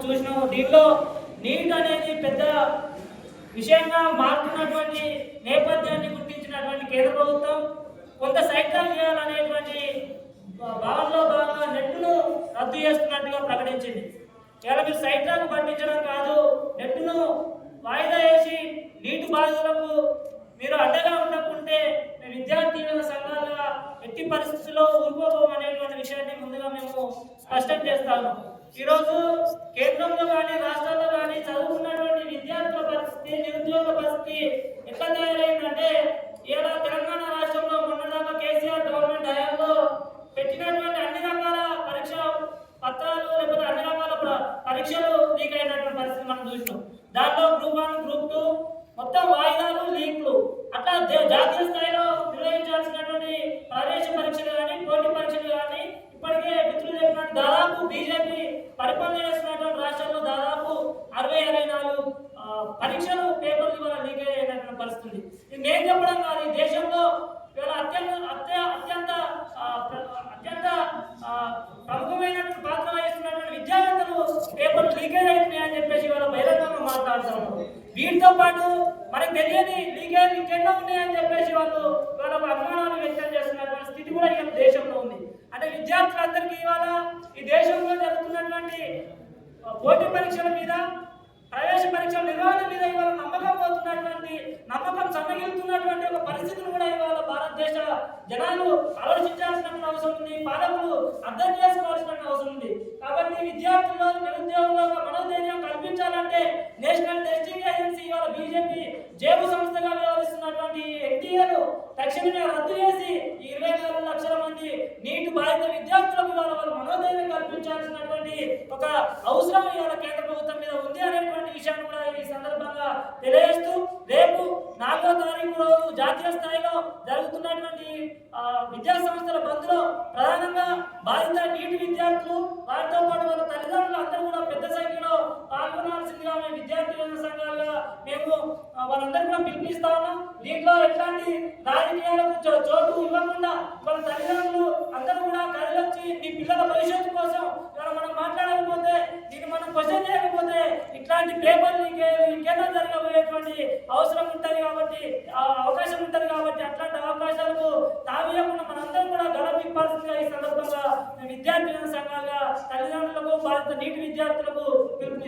చూసినాము. దీంట్లో నీట్ అనేది పెద్ద విషయంగా మారుతున్నటువంటి నేపథ్యాన్ని గుర్తించినటువంటి కేంద్ర ప్రభుత్వం కొంత సైక్లాన్ చేయాలనేటువంటి భావనలో భాగంగా నెట్ను రద్దు చేస్తున్నట్టుగా ప్రకటించింది. ఇలా మీరు సైక్లాన్ పట్టించడం కాదు, నెట్ను వాయిదా వేసి నీటి బాధితులకు మీరు అడ్డగా ఉండకుంటే విద్యార్థి సంఘాలుగా ఎట్టి పరిస్థితుల్లో ఊరుకోబోమనేటువంటి విషయాన్ని ముందుగా మేము స్పష్టం చేస్తాము. ఈరోజు కేంద్రంలో కానీ రాష్ట్రాల్లో కానీ చదువుకున్నటువంటి విద్యార్థుల పరిస్థితి, నిరుద్యోగ పరిస్థితి ఎట్లా తయారైందంటే, ఇలా తెలంగాణ రాష్ట్రంలో మొన్నదాకా కేసీఆర్ గవర్నమెంట్ హయాంలో పెట్టినటువంటి అన్ని రకాల పరీక్ష పత్రాలు లేకపోతే అన్ని రకాల పరీక్షలు లీక్ అయినటువంటి పరిస్థితి మనం చూసినాం. దాంట్లో గ్రూప్ 1, గ్రూప్ 2 మొత్తం వాయిదాలు, లీక్లు. అట్లా జాతీయ స్థాయిలో నిర్వహించాల్సినటువంటి ప్రవేశ పరీక్షలు కానీ, పోటీ పరీక్షలు కానీ ఇప్పటికే మిత్రులు చెప్పినట్టు దాదాపు బీజేపీ పరిపాలన చేస్తున్నటువంటి రాష్ట్రాల్లో దాదాపు 60-64 పరీక్షలు పేపర్లు ఇవాళ లీక్ అయినటువంటి పరిస్థితి. ఇది నేను చెప్పడం కాదు, ఈ దేశంలో ఇవాళ అత్యంత ప్రముఖమైనటువంటి పాత్ర వహిస్తున్నటువంటి విద్యావేత్తలు పేపర్లు లీకేజ్ అవుతున్నాయి అని చెప్పేసి ఇవాళ బహిరంగంగా మాట్లాడుతున్నాము. వీటితో పాటు మనకు తెలియని లీకేజ్ ఇంకెన్నో ఉన్నాయని చెప్పేసి వాళ్ళు ఇవాళ అనుమానాలు వ్యక్తం చేస్తున్నటువంటి స్థితి కూడా ఈ దేశంలో ఉంది. అంటే విద్యార్థులందరికీ ఇవాళ ఈ దేశంలో జరుగుతున్నటువంటి పోటీ పరీక్షల మీద, ప్రవేశ పరీక్షల నిర్వహణ మీద ఇవాళ నమ్మకం సన్నగిలుతున్నటువంటి ఒక పరిస్థితిని కూడా ఇవాళ భారతదేశ జనాలు ఆలోచించాల్సిన అవసరం ఉంది, పాలకులు అర్థం చేసుకోవాల్సిన అవసరం ఉంది. కాబట్టి విద్యార్థుల్లో, నిరుద్యోగుల్లో ఒక మనోధైర్యం కల్పించాలంటే నేషనల్ టెస్టింగ్ ఏజెన్సీ ఇవాళ బీజేపీ జేబు సంస్థగా వ్యవహరిస్తున్నటువంటి ఎన్టీఏను తక్షణమే రద్దు చేసి 24 లక్షల మంది నీటి బాధిత విద్యార్థులకు ఇవాళ వాళ్ళు మనోధైర్యం కల్పించాల్సినటువంటి ఒక అవసరం ఇవాళ కేంద్ర ప్రభుత్వం మీద ఉంది అనేటువంటి విషయాన్ని కూడా ఈ సందర్భంగా తెలియజేస్తూ, రేపు 4వ తారీఖు రోజు జాతీయ స్థాయిలో జరుగుతున్నటువంటి విద్యా సంస్థల బంద్లో ప్రధానంగా బాధిత నీటి విద్యార్థులు, వారితో పాటు వాళ్ళ తల్లిదండ్రులు అందరూ కూడా పెద్ద సంఖ్యలో పాల్గొనాల్సిందిగా మేము విద్యార్థి సంఘాలుగా మేము వాళ్ళందరూ కూడా పిలుపునిస్తా ఉన్నాం. దీంట్లో ఎట్లాంటి రాజకీయాలకు చోటు ఇవ్వకుండా వాళ్ళ తల్లిదండ్రులు అందరూ కూడా కదిలొచ్చి మీ పిల్లల భవిష్యత్తు కోసం ఇవాళ మనం మాట్లాడకపోతే, దీన్ని మనం క్వశ్చన్ చేయకపోతే ఇట్లాంటి పేపర్ ఇంకేదో జరగబోయేటువంటి అవసరం ఉంటుంది కాబట్టి, అవకాశం ఉంటుంది కాబట్టి అట్లాంటి అవకాశాలకు తావీయకుండా మనందరం కూడా గౌరవించాల్సిందిగా ఈ సందర్భంగా విద్యార్థి సంఘాలుగా తల్లిదండ్రులకు, బాధిత నీటి విద్యార్థులకు పిలుపునిస్తాం.